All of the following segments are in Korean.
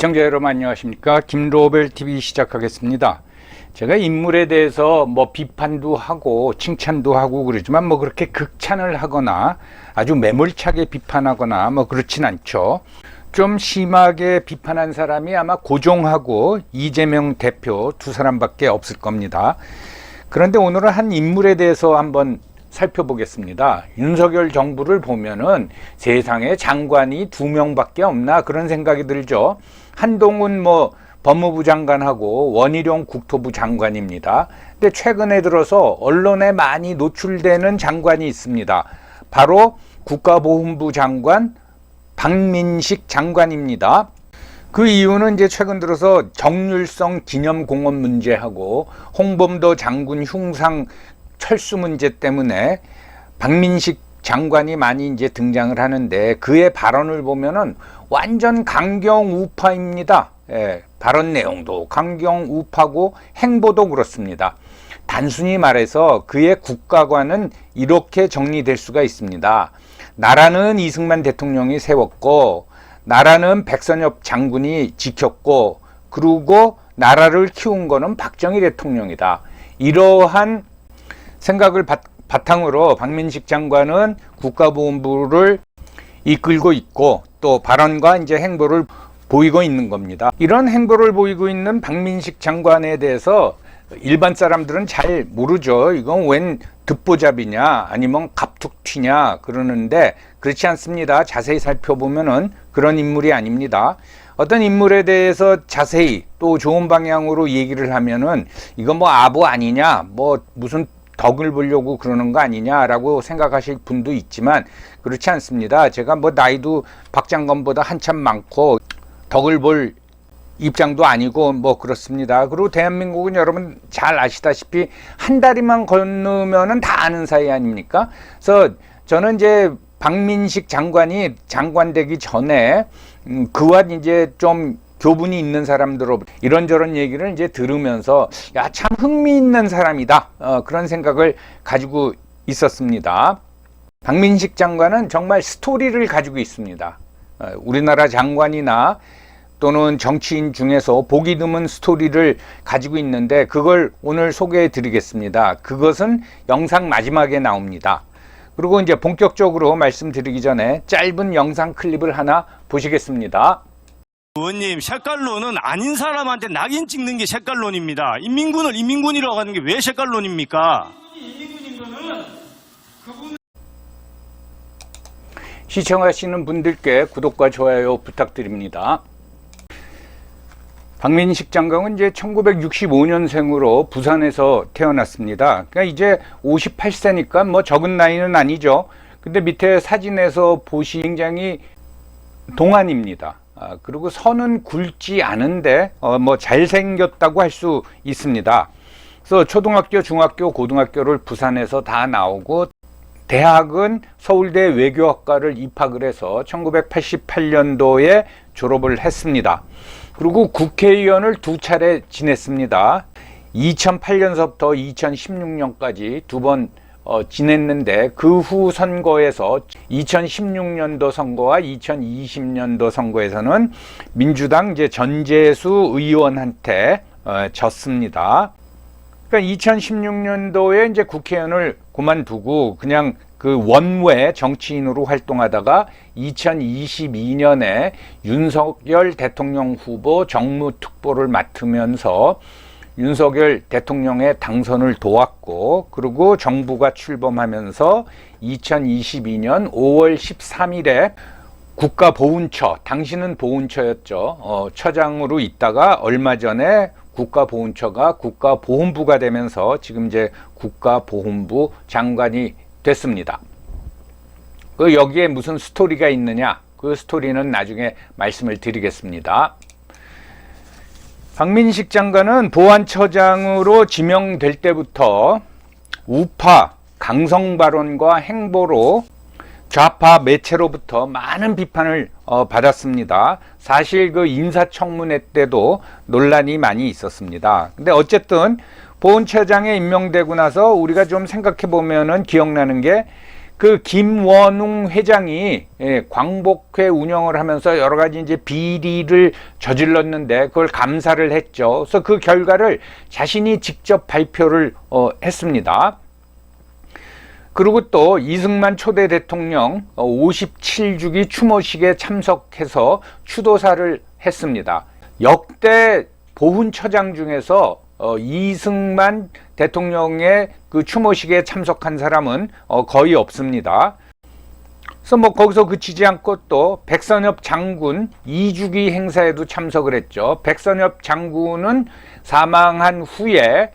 시청자 여러분 안녕하십니까? 김로벨TV 시작하겠습니다. 제가 인물에 대해서 비판도 하고 칭찬도 하고 그러지만 그렇게 극찬을 하거나 아주 매몰차게 비판하거나 그렇진 않죠. 좀 심하게 비판한 사람이 아마 고종하고 이재명 대표 두 사람밖에 없을 겁니다. 그런데 오늘은 한 인물에 대해서 한번 살펴보겠습니다. 윤석열 정부를 보면은 세상에 장관이 2명밖에 없나 그런 생각이 들죠. 한동훈 법무부 장관하고 원희룡 국토부 장관입니다. 근데 최근에 들어서 언론에 많이 노출되는 장관이 있습니다. 바로 국가보훈부 장관 박민식 장관입니다. 그 이유는 이제 최근 들어서 정률성 기념공원 문제하고 홍범도 장군 흉상 철수 문제 때문에 박민식 장관이 많이 이제 등장을 하는데 그의 발언을 보면은 완전 강경우파입니다. 발언 내용도 강경우파고 행보도 그렇습니다. 단순히 말해서 그의 국가관은 이렇게 정리될 수가 있습니다. 나라는 이승만 대통령이 세웠고 나라는 백선엽 장군이 지켰고 그리고 나라를 키운 거는 박정희 대통령이다. 이러한 생각을 바탕으로 박민식 장관은 국가보훈부를 이끌고 있고 또 발언과 이제 행보를 보이고 있는 겁니다. 이런 행보를 보이고 있는 박민식 장관에 대해서 일반 사람들은 잘 모르죠. 이건 웬 듣보잡이냐 아니면 갑툭튀냐 그러는데 그렇지 않습니다. 자세히 살펴보면은 그런 인물이 아닙니다. 어떤 인물에 대해서 자세히 또 좋은 방향으로 얘기를 하면은 이거 아부 아니냐 무슨 덕을 보려고 그러는 거 아니냐라고 생각하실 분도 있지만 그렇지 않습니다. 제가 나이도 박 장관보다 한참 많고 덕을 볼 입장도 아니고 그렇습니다. 그리고 대한민국은 여러분 잘 아시다시피 한 다리만 건너면은 다 아는 사이 아닙니까? 그래서 저는 이제 박민식 장관이 장관 되기 전에 그와 이제 좀 교분이 있는 사람들로 이런저런 얘기를 이제 들으면서 참 흥미있는 사람이다 그런 생각을 가지고 있었습니다. 박민식 장관은 정말 스토리를 가지고 있습니다. 우리나라 장관이나 또는 정치인 중에서 보기 드문 스토리를 가지고 있는데 그걸 오늘 소개해 드리겠습니다. 그것은 영상 마지막에 나옵니다. 그리고 이제 본격적으로 말씀드리기 전에 짧은 영상 클립을 하나 보시겠습니다. 의원님, 색깔론은 아닌 사람한테 낙인 찍는 게 색깔론입니다. 인민군을 인민군이라고 하는 게 왜 색깔론입니까? 시청하시는 분들께 구독과 좋아요 부탁드립니다. 박민식 장관은 이제 1965년생으로 부산에서 태어났습니다. 그러니까 이제 58세니까 적은 나이는 아니죠. 근데 밑에 사진에서 보시 굉장히 동안입니다. 그리고 선은 굵지 않은데 잘생겼다고 할 수 있습니다. 그래서 초등학교, 중학교, 고등학교를 부산에서 다 나오고 대학은 서울대 외교학과를 입학을 해서 1988년도에 졸업을 했습니다. 그리고 국회의원을 2차례 지냈습니다. 2008년서부터 2016년까지 2번 지냈는데 그 후 선거에서 2016년도 선거와 2020년도 선거에서는 민주당 이제 전재수 의원한테 졌습니다. 그러니까 2016년도에 이제 국회의원을 그만두고 그냥 그 원외 정치인으로 활동하다가 2022년에 윤석열 대통령 후보 정무특보를 맡으면서 윤석열 대통령의 당선을 도왔고 그리고 정부가 출범하면서 2022년 5월 13일에 국가보훈처, 당시는 보훈처였죠. 처장으로 있다가 얼마 전에 국가보훈처가 국가보훈부가 되면서 지금 이제 국가보훈부 장관이 됐습니다. 여기에 무슨 스토리가 있느냐? 그 스토리는 나중에 말씀을 드리겠습니다. 박민식 장관은 보안처장으로 지명될 때부터 우파 강성 발언과 행보로 좌파 매체로부터 많은 비판을 받았습니다. 사실 그 인사청문회 때도 논란이 많이 있었습니다. 근데 어쨌든 보훈처장에 임명되고 나서 우리가 좀 생각해 보면은 기억나는 게 그 김원웅 회장이 광복회 운영을 하면서 여러 가지 이제 비리를 저질렀는데 그걸 감사를 했죠. 그래서 그 결과를 자신이 직접 발표를 했습니다. 그리고 또 이승만 초대 대통령 57주기 추모식에 참석해서 추도사를 했습니다. 역대 보훈처장 중에서 이승만 대통령의 그 추모식에 참석한 사람은 거의 없습니다. 그래서 뭐 거기서 그치지 않고 또 백선엽 장군 2주기 행사에도 참석을 했죠. 백선엽 장군은 사망한 후에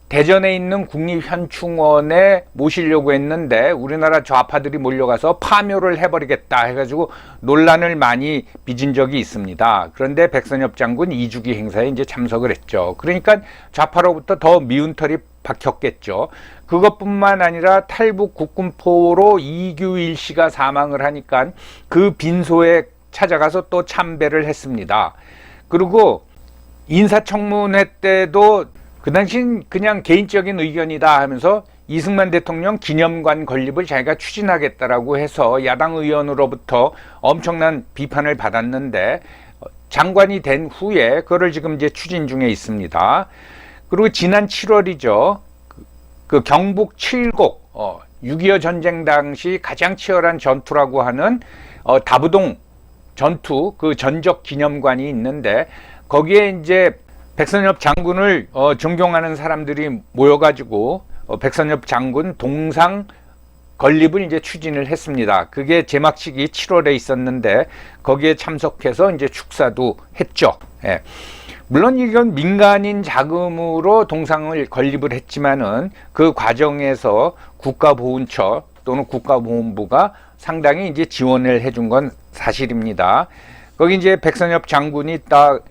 대전에 있는 국립현충원에 모시려고 했는데 우리나라 좌파들이 몰려가서 파묘를 해버리겠다 해가지고 논란을 많이 빚은 적이 있습니다. 그런데 백선엽 장군 2주기 행사에 이제 참석을 했죠. 그러니까 좌파로부터 더 미운 털이 박혔겠죠. 그것뿐만 아니라 탈북 국군포로 이규일 씨가 사망을 하니까 그 빈소에 찾아가서 또 참배를 했습니다. 그리고 인사청문회 때도 그 당시엔 그냥 개인적인 의견이다 하면서 이승만 대통령 기념관 건립을 자기가 추진하겠다라고 해서 야당 의원으로부터 엄청난 비판을 받았는데 장관이 된 후에 그거를 지금 이제 추진 중에 있습니다. 그리고 지난 7월이죠. 그 경북 칠곡 6.25 전쟁 당시 가장 치열한 전투라고 하는 다부동 전투 그 전적 기념관이 있는데 거기에 이제 백선엽 장군을 존경하는 사람들이 모여가지고 백선엽 장군 동상 건립을 이제 추진을 했습니다. 그게 제막식이 7월에 있었는데 거기에 참석해서 이제 축사도 했죠. 예. 물론 이건 민간인 자금으로 동상을 건립을 했지만은 그 과정에서 국가보훈처 또는 국가보훈부가 상당히 이제 지원을 해준 건 사실입니다. 거기 이제 백선엽 장군이 딱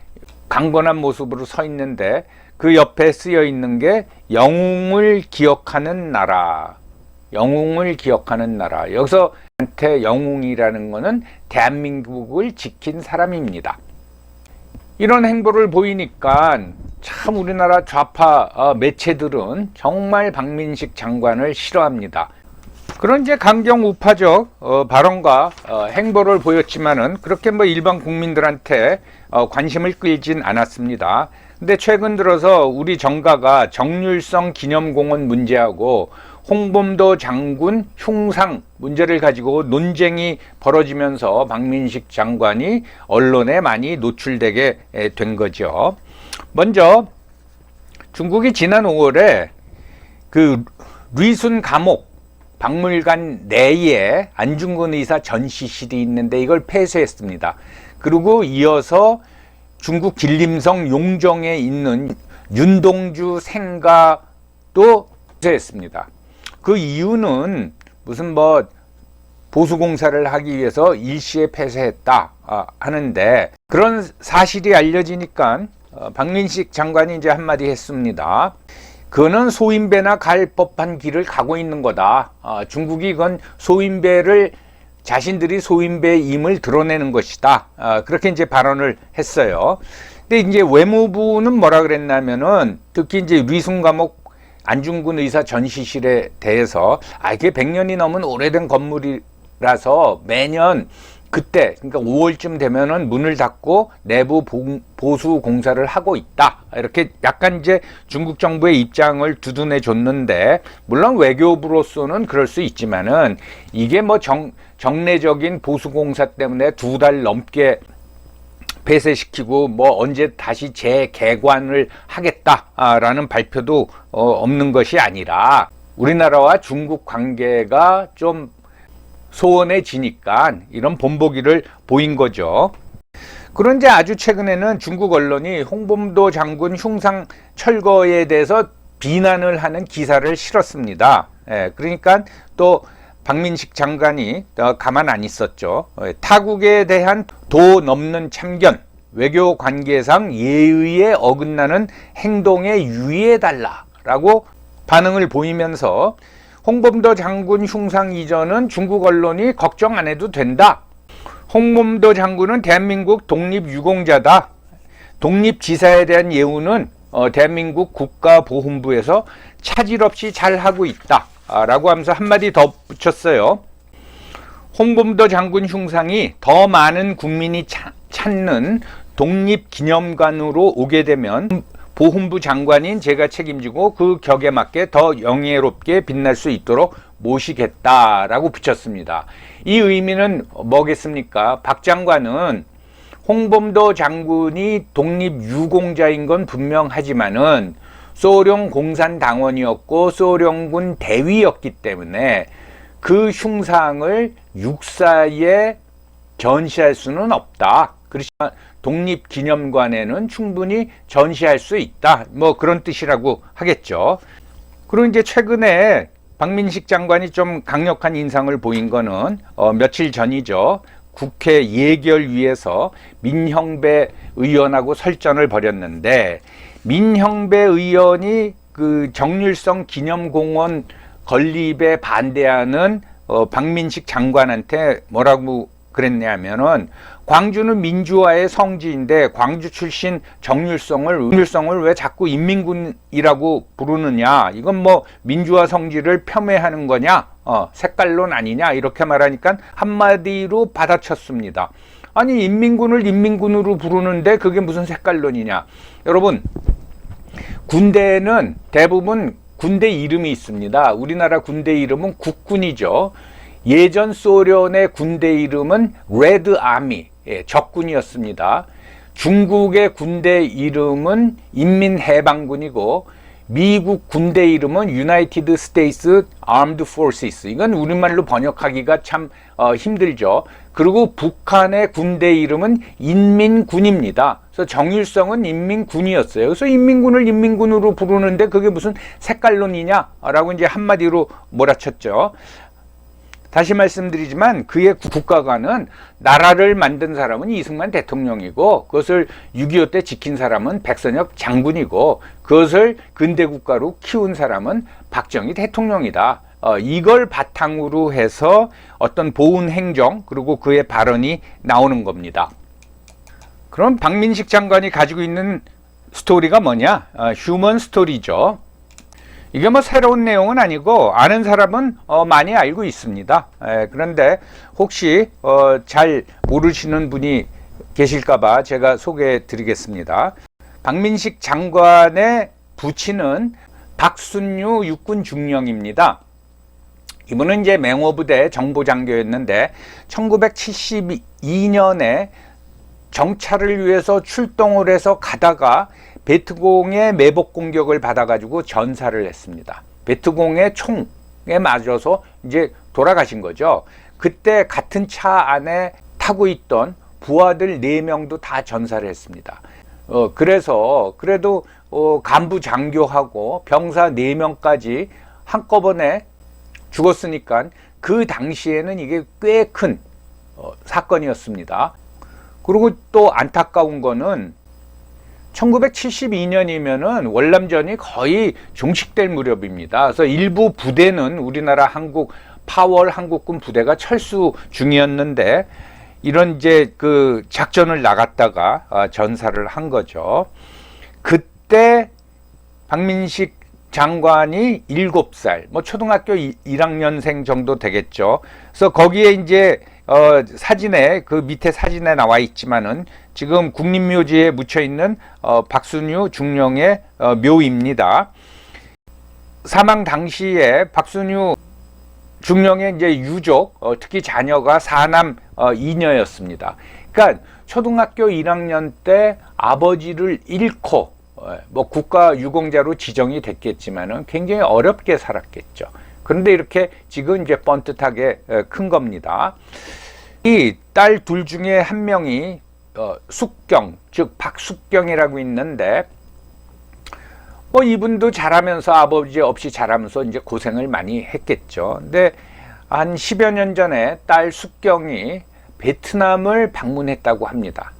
강건한 모습으로 서 있는데 그 옆에 쓰여 있는 게 영웅을 기억하는 나라. 영웅을 기억하는 나라. 여기서 한테 영웅이라는 거는 대한민국을 지킨 사람입니다. 이런 행보를 보이니까 참 우리나라 좌파 매체들은 정말 박민식 장관을 싫어합니다. 그런 이제 강경 우파적 발언과 행보를 보였지만은 그렇게 뭐 일반 국민들한테 관심을 끌진 않았습니다. 근데 최근 들어서 우리 정가가 정률성 기념공원 문제하고 홍범도 장군 흉상 문제를 가지고 논쟁이 벌어지면서 박민식 장관이 언론에 많이 노출되게 된 거죠. 먼저 중국이 지난 5월에 그 리순 감옥 박물관 내에 안중근 의사 전시실이 있는데 이걸 폐쇄했습니다. 그리고 이어서 중국 길림성 용정에 있는 윤동주 생가도 폐쇄했습니다. 그 이유는 무슨 뭐 보수공사를 하기 위해서 일시에 폐쇄했다 하는데 그런 사실이 알려지니까 박민식 장관이 이제 한마디 했습니다. 그거는 소인배나 갈 법한 길을 가고 있는 거다. 중국이 그건 소인배를 자신들이 소인배임을 드러내는 것이다. 그렇게 이제 발언을 했어요. 근데 이제 외무부는 뭐라 그랬냐면은 특히 이제 리순 감옥 안중근 의사 전시실에 대해서 이게 100년이 넘은 오래된 건물이라서 매년 그때 그러니까 5월쯤 되면은 문을 닫고 내부 보수 공사를 하고 있다. 이렇게 약간 이제 중국 정부의 입장을 두둔해 줬는데 물론 외교부로서는 그럴 수 있지만은 이게 뭐 정례적인 보수 공사 때문에 2달 넘게 폐쇄시키고 뭐 언제 다시 재개관을 하겠다라는 발표도 없는 것이 아니라 우리나라와 중국 관계가 좀 소원해지니까 이런 본보기를 보인 거죠. 그런데 아주 최근에는 중국 언론이 홍범도 장군 흉상 철거에 대해서 비난을 하는 기사를 실었습니다. 그러니까 또 박민식 장관이 가만 안 있었죠. 타국에 대한 도 넘는 참견, 외교 관계상 예의에 어긋나는 행동에 유의해달라라고 반응을 보이면서 홍범도 장군 흉상 이전은 중국 언론이 걱정 안 해도 된다. 홍범도 장군은 대한민국 독립유공자다. 독립지사에 대한 예우는 대한민국 국가보훈부에서 차질 없이 잘 하고 있다. 라고 하면서 한마디 더 붙였어요. 홍범도 장군 흉상이 더 많은 국민이 찾는 독립기념관으로 오게 되면 보훈부 장관인 제가 책임지고 그 격에 맞게 더 영예롭게 빛날 수 있도록 모시겠다라고 붙였습니다. 이 의미는 뭐겠습니까? 박 장관은 홍범도 장군이 독립유공자인 건 분명하지만은 소련 공산당원이었고 소련군 대위였기 때문에 그 흉상을 육사에 전시할 수는 없다. 그렇지만 독립기념관에는 충분히 전시할 수 있다. 뭐 그런 뜻이라고 하겠죠. 그리고 이제 최근에 박민식 장관이 좀 강력한 인상을 보인 거는 며칠 전이죠. 국회 예결위에서 민형배 의원하고 설전을 벌였는데 민형배 의원이 그 정률성 기념공원 건립에 반대하는 박민식 장관한테 뭐라고 그랬냐면은 광주는 민주화의 성지인데 광주 출신 정률성을 왜 자꾸 인민군이라고 부르느냐, 이건 뭐 민주화 성지를 폄훼하는 거냐, 색깔론 아니냐, 이렇게 말하니까 한마디로 받아쳤습니다. 아니 인민군을 인민군으로 부르는데 그게 무슨 색깔론이냐. 여러분, 군대는 대부분 군대 이름이 있습니다. 우리나라 군대 이름은 국군이죠. 예전 소련의 군대 이름은 레드 아미, 적군이었습니다. 중국의 군대 이름은 인민해방군이고 미국 군대 이름은 United States Armed Forces. 이건 우리말로 번역하기가 참 힘들죠. 그리고 북한의 군대 이름은 인민군입니다. 그래서 정일성은 인민군이었어요. 그래서 인민군을 인민군으로 부르는데 그게 무슨 색깔론이냐라고 이제 한마디로 몰아쳤죠. 다시 말씀드리지만 그의 국가관은 나라를 만든 사람은 이승만 대통령이고 그것을 6.25 때 지킨 사람은 백선엽 장군이고 그것을 근대국가로 키운 사람은 박정희 대통령이다. 이걸 바탕으로 해서 어떤 보훈 행정 그리고 그의 발언이 나오는 겁니다. 그럼 박민식 장관이 가지고 있는 스토리가 뭐냐? 휴먼 스토리죠. 이게 뭐 새로운 내용은 아니고 아는 사람은 많이 알고 있습니다. 그런데 혹시 잘 모르시는 분이 계실까봐 제가 소개해 드리겠습니다. 박민식 장관의 부친은 박순유 육군 중령입니다. 이분은 이제 맹호부대 정보장교였는데 1972년에 정찰을 위해서 출동을 해서 가다가 베트공의 매복 공격을 받아가지고 전사를 했습니다. 베트공의 총에 맞아서 이제 돌아가신 거죠. 그때 같은 차 안에 타고 있던 부하들 4명도 다 전사를 했습니다. 그래서 그래도 간부 장교하고 병사 4명까지 한꺼번에 죽었으니까 그 당시에는 이게 꽤 큰 사건이었습니다. 그리고 또 안타까운 거는 1972년이면은 월남전이 거의 종식될 무렵입니다. 그래서 일부 부대는 우리나라 파월 한국군 부대가 철수 중이었는데 이런 이제 그 작전을 나갔다가 전사를 한 거죠. 그때 박민식 장관이 7살, 뭐 초등학교 1학년생 정도 되겠죠. 그래서 거기에 이제 사진에 그 밑에 사진에 나와 있지만은 지금 국립묘지에 묻혀 있는 박순유 중령의 묘입니다. 사망 당시에 박순유 중령의 이제 유족, 특히 자녀가 4남 2녀였습니다. 그러니까 초등학교 1학년 때 아버지를 잃고 뭐 국가 유공자로 지정이 됐겠지만은 굉장히 어렵게 살았겠죠. 그런데 이렇게 지금 이제 뻔듯하게 큰 겁니다. 이 딸 둘 중에 한 명이 숙경, 즉 박숙경이라고 있는데 뭐 이분도 자라면서 아버지 없이 자라면서 이제 고생을 많이 했겠죠. 근데 한 10여 년 전에 딸 숙경이 베트남을 방문했다고 합니다.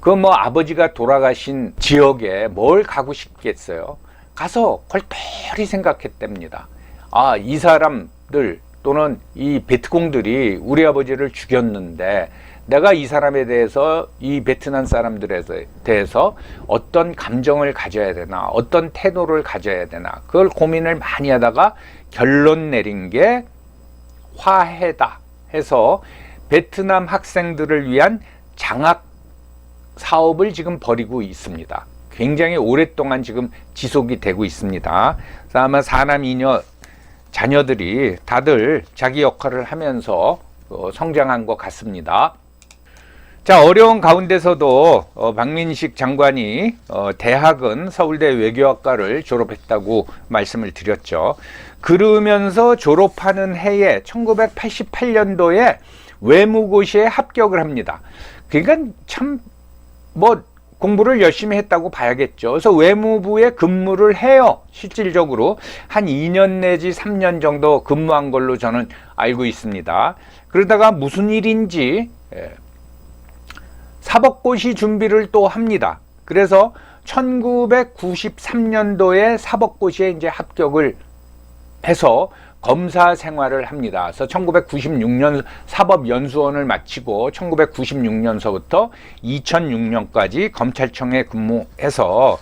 그 뭐 아버지가 돌아가신 지역에 뭘 가고 싶겠어요. 가서 걸떨히 생각했답니다. 아, 이 사람들 또는 이 베트공들이 우리 아버지를 죽였는데 내가 이 사람에 대해서, 이 베트남 사람들에 대해서 어떤 감정을 가져야 되나, 어떤 태도를 가져야 되나, 그걸 고민을 많이 하다가 결론 내린 게 화해다 해서 베트남 학생들을 위한 장학 사업을 지금 벌이고 있습니다. 굉장히 오랫동안 지금 지속이 되고 있습니다. 그래서 아마 4남 2녀 자녀들이 다들 자기 역할을 하면서 성장한 것 같습니다. 자, 어려운 가운데서도 박민식 장관이 대학은 서울대 외교학과를 졸업했다고 말씀을 드렸죠. 그러면서 졸업하는 해에 1988년도에 외무고시에 합격을 합니다. 그러니까 참 공부를 열심히 했다고 봐야겠죠. 그래서 외무부에 근무를 해요. 실질적으로 한 2년 내지 3년 정도 근무한 걸로 저는 알고 있습니다. 그러다가 무슨 일인지 사법고시 준비를 또 합니다. 그래서 1993년도에 사법고시에 이제 합격을 해서 검사 생활을 합니다. 그래서 1996년 사법연수원을 마치고 1996년서부터 2006년까지 검찰청에 근무해서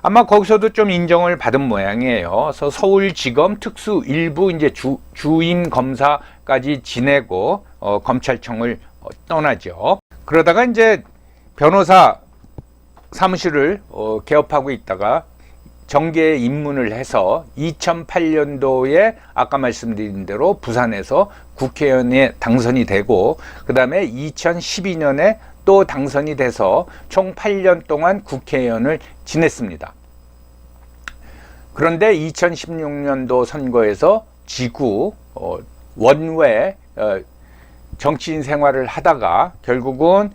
아마 거기서도 좀 인정을 받은 모양이에요. 그래서 서울지검 특수 일부 이제 주임 검사까지 지내고 검찰청을 떠나죠. 그러다가 이제 변호사 사무실을 개업하고 있다가 정계에 입문을 해서 2008년도에 아까 말씀드린 대로 부산에서 국회의원에 당선이 되고 그 다음에 2012년에 또 당선이 돼서 총 8년 동안 국회의원을 지냈습니다. 그런데 2016년도 선거에서 지구 원외 정치인 생활을 하다가 결국은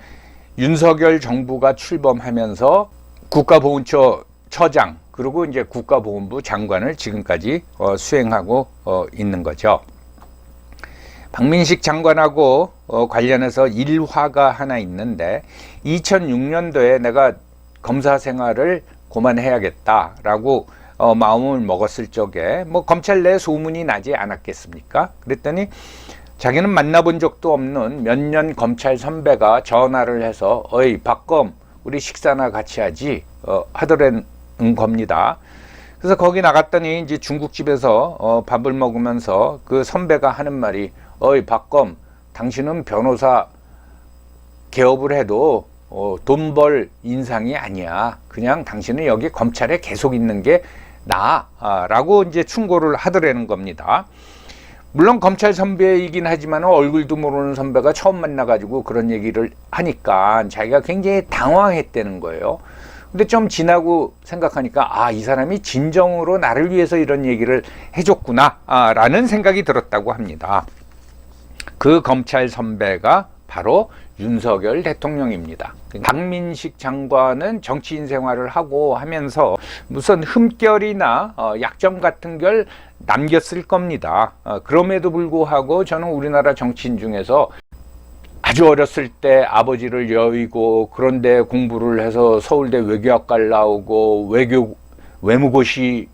윤석열 정부가 출범하면서 국가보훈처 처장 그리고 이제 국가보훈부 장관을 지금까지 수행하고 있는 거죠. 박민식 장관하고 관련해서 일화가 하나 있는데 2006년도에 내가 검사 생활을 그만해야겠다라고 마음을 먹었을 적에 검찰 내 소문이 나지 않았겠습니까? 그랬더니 자기는 만나본 적도 없는 몇 년 검찰 선배가 전화를 해서 어이 박검 우리 식사나 같이 하지 하더라는 겁니다. 그래서 거기 나갔더니 이제 중국집에서 밥을 먹으면서 그 선배가 하는 말이 어이 박검 당신은 변호사 개업을 해도 돈 벌 인상이 아니야. 그냥 당신은 여기 검찰에 계속 있는 게 나아 라고 이제 충고를 하더라는 겁니다. 물론 검찰 선배이긴 하지만 얼굴도 모르는 선배가 처음 만나가지고 그런 얘기를 하니까 자기가 굉장히 당황했다는 거예요. 근데 좀 지나고 생각하니까 이 사람이 진정으로 나를 위해서 이런 얘기를 해줬구나 라는 생각이 들었다고 합니다. 그 검찰 선배가 바로 윤석열 대통령입니다. 박민식 장관은 정치인 생활을 하고 하면서 무슨 흠결이나 약점 같은 걸 남겼을 겁니다. 그럼에도 불구하고 저는 우리나라 정치인 중에서 아주 어렸을 때 아버지를 여의고 그런데 공부를 해서 서울대 외교학과를 나오고 외무고시를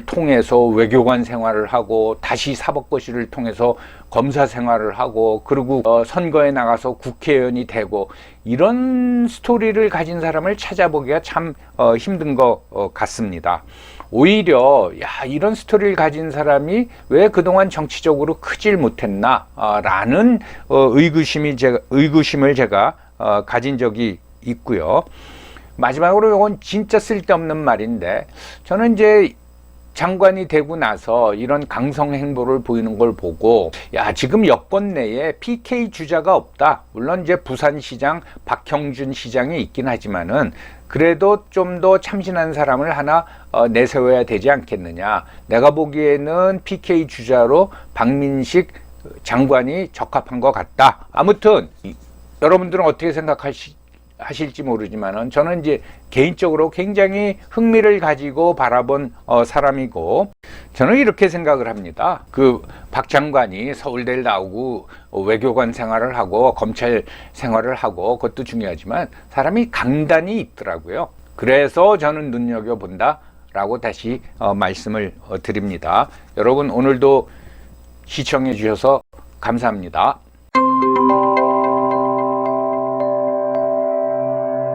통해서 외교관 생활을 하고 다시 사법고시를 통해서 검사 생활을 하고 그리고 선거에 나가서 국회의원이 되고 이런 스토리를 가진 사람을 찾아보기가 참 힘든 것 같습니다. 오히려 이런 스토리를 가진 사람이 왜 그동안 정치적으로 크질 못했나 라는 의구심을 제가 가진 적이 있고요. 마지막으로 이건 진짜 쓸데없는 말인데 저는 이제 장관이 되고 나서 이런 강성 행보를 보이는 걸 보고 지금 여권 내에 PK 주자가 없다. 물론 이제 부산시장 박형준 시장이 있긴 하지만은 그래도 좀 더 참신한 사람을 하나 내세워야 되지 않겠느냐. 내가 보기에는 PK 주자로 박민식 장관이 적합한 것 같다. 아무튼 여러분들은 어떻게 하실지 모르지만은 저는 이제 개인적으로 굉장히 흥미를 가지고 바라본 사람이고 저는 이렇게 생각을 합니다. 그 박 장관이 서울대를 나오고 외교관 생활을 하고 검찰 생활을 하고 그것도 중요하지만 사람이 강단이 있더라고요. 그래서 저는 눈여겨본다 라고 다시 말씀을 드립니다. 여러분 오늘도 시청해 주셔서 감사합니다.